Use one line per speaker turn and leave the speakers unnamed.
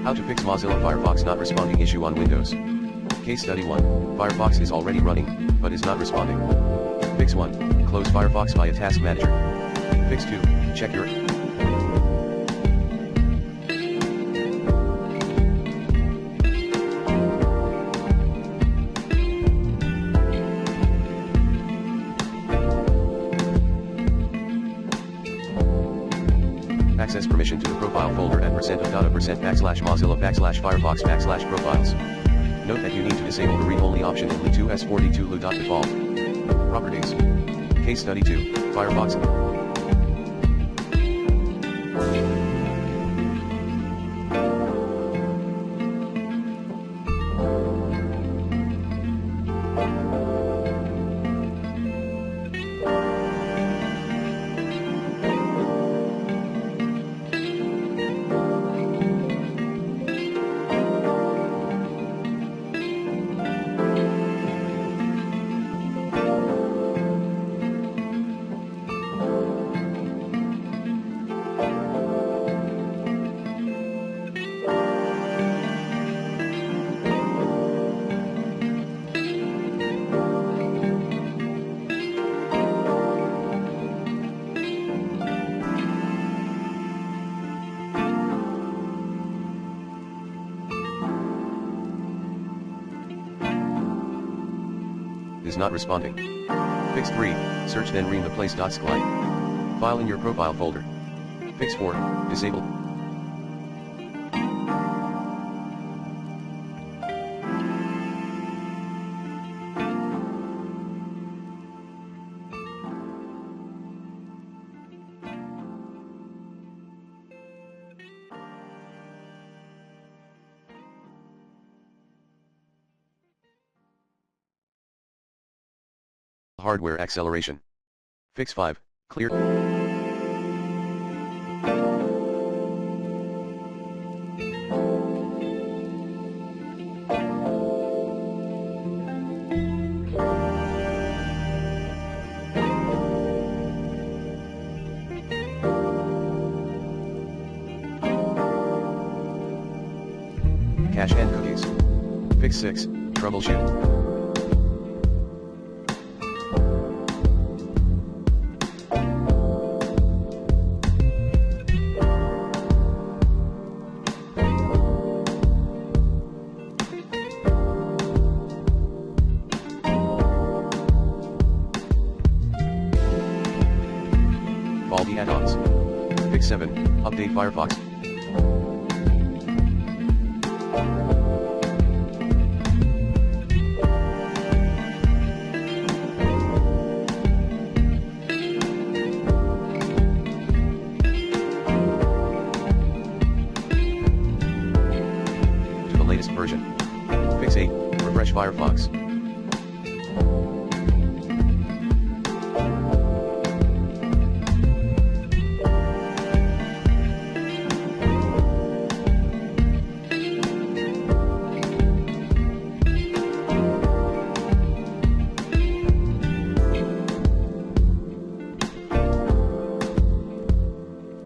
How to fix Mozilla Firefox not responding issue on Windows. Case study 1. Firefox is already running, but is not responding. Fix 1. Close Firefox via Task Manager. Fix 2. Check your access permission to the profile folder at %of %\Mozilla\Firefox\profiles. Note that you need to disable the read-only option in Lu2s42lu.default. Properties. Case study 2. Firefox. Is not responding. Fix 3. Search then ream the place.scli file in your profile folder. Fix 4. Disable. Hardware acceleration. Fix 5. Clear. Cache and cookies. Fix 6. Troubleshoot. Faulty add-ons. Fix 7. Update Firefox. To the latest version. Fix 8. Refresh Firefox.